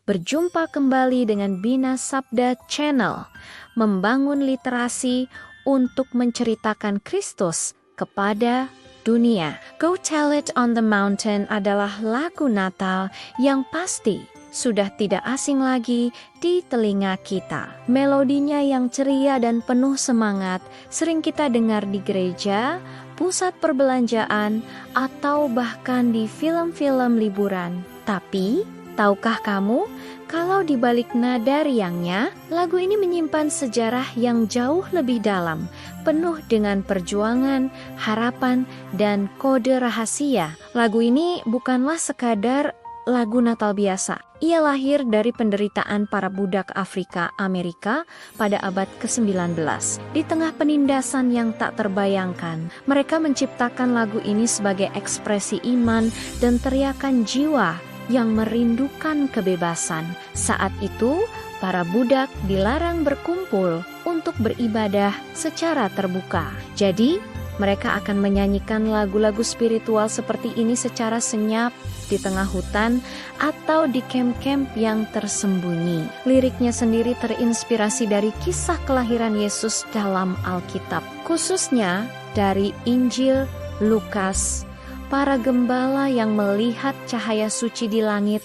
Berjumpa kembali dengan Bina Sabda Channel, membangun literasi untuk menceritakan Kristus kepada dunia. Go Tell It on the Mountain adalah lagu Natal yang pasti sudah tidak asing lagi di telinga kita. Melodinya yang ceria dan penuh semangat sering kita dengar di gereja, pusat perbelanjaan, atau bahkan di film-film liburan. Tapi, tahukah kamu, kalau di balik nada riangnya, lagu ini menyimpan sejarah yang jauh lebih dalam, penuh dengan perjuangan, harapan, dan kode rahasia. Lagu ini bukanlah sekadar lagu Natal biasa. Ia lahir dari penderitaan para budak Afrika Amerika pada abad ke-19. Di tengah penindasan yang tak terbayangkan, mereka menciptakan lagu ini sebagai ekspresi iman dan teriakan jiwa yang merindukan kebebasan. Saat itu, para budak dilarang berkumpul untuk beribadah secara terbuka. Jadi, mereka akan menyanyikan lagu-lagu spiritual seperti ini secara senyap di tengah hutan atau di kamp-kamp yang tersembunyi. Liriknya sendiri terinspirasi dari kisah kelahiran Yesus dalam Alkitab, khususnya dari Injil Lukas. Para gembala yang melihat cahaya suci di langit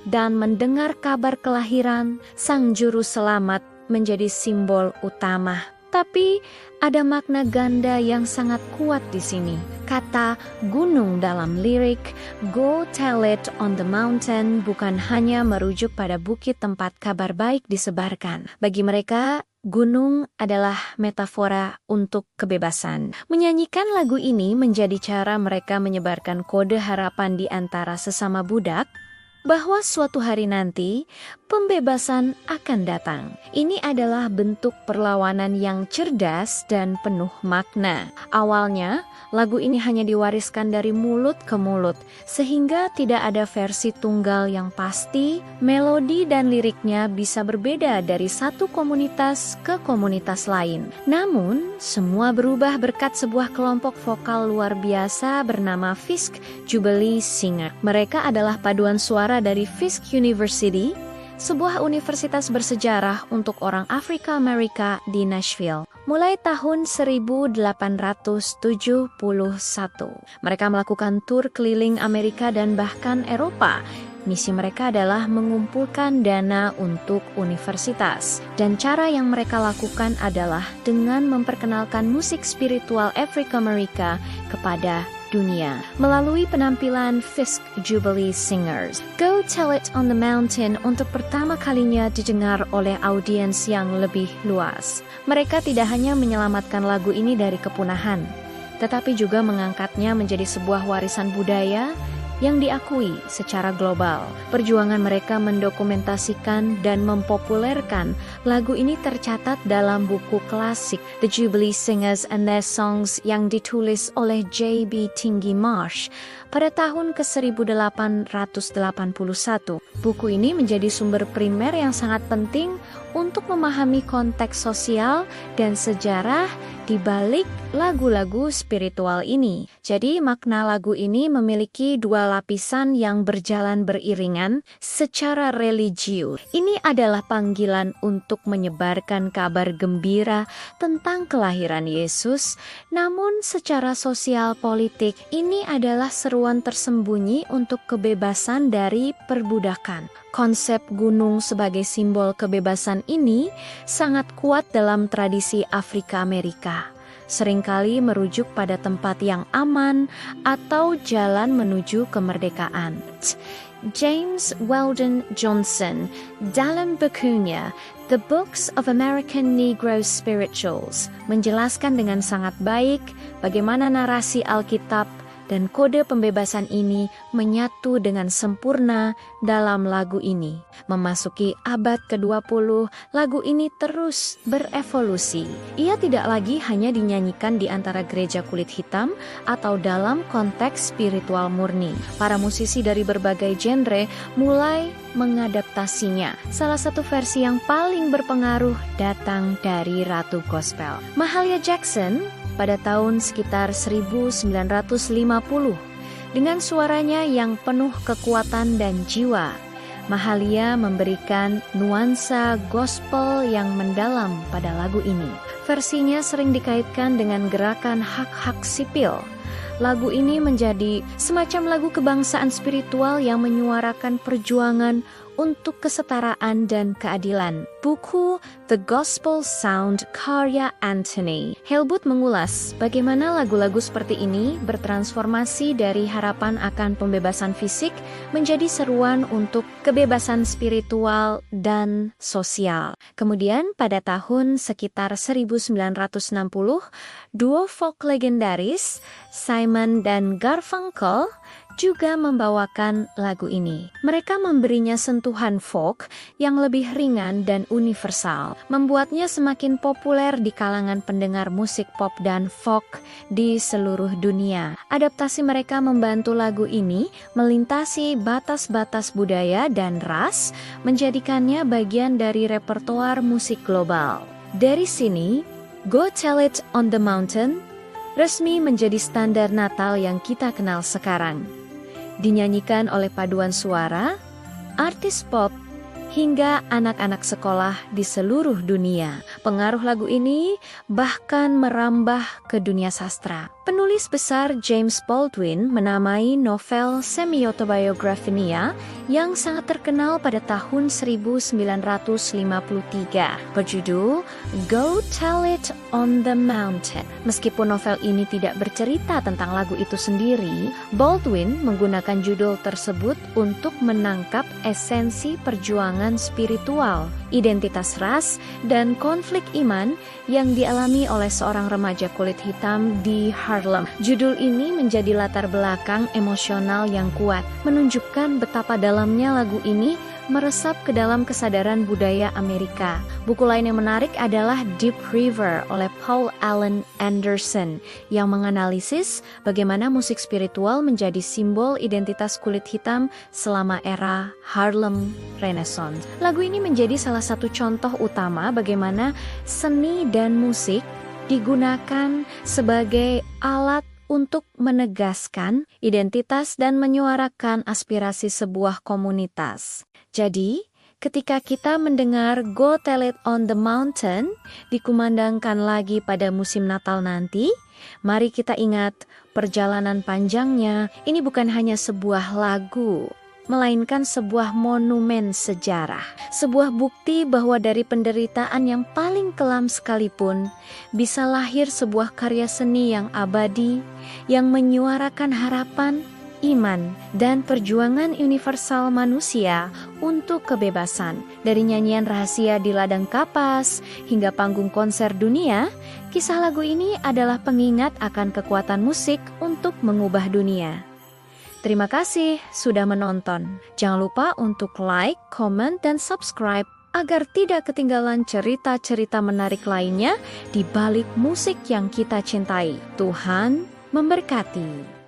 dan mendengar kabar kelahiran Sang Juru Selamat menjadi simbol utama. Tapi ada makna ganda yang sangat kuat di sini. Kata gunung dalam lirik Go Tell It on the Mountain bukan hanya merujuk pada bukit tempat kabar baik disebarkan. Bagi mereka, gunung adalah metafora untuk kebebasan. Menyanyikan lagu ini menjadi cara mereka menyebarkan kode harapan di antara sesama budak bahwa suatu hari nanti pembebasan akan datang. Ini adalah bentuk perlawanan yang cerdas dan penuh makna. Awalnya, lagu ini hanya diwariskan dari mulut ke mulut, sehingga tidak ada versi tunggal yang pasti. Melodi dan liriknya bisa berbeda dari satu komunitas ke komunitas lain. Namun, semua berubah berkat sebuah kelompok vokal luar biasa bernama Fisk Jubilee Singer. Mereka adalah paduan suara dari Fisk University, sebuah universitas bersejarah untuk orang Afrika Amerika di Nashville. Mulai tahun 1871, mereka melakukan tur keliling Amerika dan bahkan Eropa. Misi mereka adalah mengumpulkan dana untuk universitas. Dan cara yang mereka lakukan adalah dengan memperkenalkan musik spiritual Afrika Amerika kepada dunia melalui penampilan Fisk Jubilee Singers. Go Tell It on the Mountain untuk pertama kalinya didengar oleh audiens yang lebih luas. Mereka tidak hanya menyelamatkan lagu ini dari kepunahan, tetapi juga mengangkatnya menjadi sebuah warisan budaya yang diakui secara global. Perjuangan mereka mendokumentasikan dan mempopulerkan lagu ini tercatat dalam buku klasik The Jubilee Singers and Their Songs yang ditulis oleh J.B. Tinggi Marsh pada tahun ke-1881. Buku ini menjadi sumber primer yang sangat penting untuk memahami konteks sosial dan sejarah di balik lagu-lagu spiritual ini. Jadi makna lagu ini memiliki dua lapisan yang berjalan beriringan secara religius. Ini adalah panggilan untuk menyebarkan kabar gembira tentang kelahiran Yesus, namun secara sosial politik ini adalah seruan tersembunyi untuk kebebasan dari perbudakan. Konsep gunung sebagai simbol kebebasan ini sangat kuat dalam tradisi Afrika Amerika. Seringkali merujuk pada tempat yang aman atau jalan menuju kemerdekaan. James Weldon Johnson dalam bukunya The Books of American Negro Spirituals menjelaskan dengan sangat baik bagaimana narasi Alkitab dan kode pembebasan ini menyatu dengan sempurna dalam lagu ini. Memasuki abad ke-20, lagu ini terus berevolusi. Ia tidak lagi hanya dinyanyikan di antara gereja kulit hitam atau dalam konteks spiritual murni. Para musisi dari berbagai genre mulai mengadaptasinya. Salah satu versi yang paling berpengaruh datang dari Ratu Gospel, Mahalia Jackson, pada tahun sekitar 1950. Dengan suaranya yang penuh kekuatan dan jiwa, Mahalia memberikan nuansa gospel yang mendalam pada lagu ini. Versinya sering dikaitkan dengan gerakan hak-hak sipil. Lagu ini menjadi semacam lagu kebangsaan spiritual yang menyuarakan perjuangan untuk kesetaraan dan keadilan. Buku The Gospel Sound karya Anthony Halbut mengulas bagaimana lagu-lagu seperti ini bertransformasi dari harapan akan pembebasan fisik menjadi seruan untuk kebebasan spiritual dan sosial. Kemudian pada tahun sekitar 1960, duo folk legendaris Simon dan Garfunkel juga membawakan lagu ini. Mereka memberinya sentuhan folk yang lebih ringan dan universal, membuatnya semakin populer di kalangan pendengar musik pop dan folk di seluruh dunia. Adaptasi mereka membantu lagu ini melintasi batas-batas budaya dan ras, menjadikannya bagian dari repertoar musik global. Dari sini, Go Tell It on the Mountain resmi menjadi standar Natal yang kita kenal sekarang. Dinyanyikan oleh paduan suara, artis pop, hingga anak-anak sekolah di seluruh dunia. Pengaruh lagu ini bahkan merambah ke dunia sastra. Penulis besar James Baldwin menamai novel semi-autobiografinya yang sangat terkenal pada tahun 1953 berjudul Go Tell It on the Mountain. Meskipun novel ini tidak bercerita tentang lagu itu sendiri, Baldwin menggunakan judul tersebut untuk menangkap esensi perjuangan spiritual, identitas ras, dan konflik iman yang dialami oleh seorang remaja kulit hitam di Harlem. Judul ini menjadi latar belakang emosional yang kuat, menunjukkan betapa dalamnya lagu ini meresap ke dalam kesadaran budaya Amerika. Buku lain yang menarik adalah Deep River oleh Paul Allen Anderson yang menganalisis bagaimana musik spiritual menjadi simbol identitas kulit hitam selama era Harlem Renaissance. Lagu ini menjadi salah satu contoh utama bagaimana seni dan musik digunakan sebagai alat untuk menegaskan identitas dan menyuarakan aspirasi sebuah komunitas. Jadi, ketika kita mendengar Go Tell It on the Mountain dikumandangkan lagi pada musim Natal nanti, mari kita ingat perjalanan panjangnya. Ini bukan hanya sebuah lagu, melainkan sebuah monumen sejarah. Sebuah bukti bahwa dari penderitaan yang paling kelam sekalipun, bisa lahir sebuah karya seni yang abadi, yang menyuarakan harapan, iman, dan perjuangan universal manusia untuk kebebasan. Dari nyanyian rahasia di ladang kapas hingga panggung konser dunia, kisah lagu ini adalah pengingat akan kekuatan musik untuk mengubah dunia. Terima kasih sudah menonton. Jangan lupa untuk like, comment, dan subscribe agar tidak ketinggalan cerita-cerita menarik lainnya di balik musik yang kita cintai. Tuhan memberkati.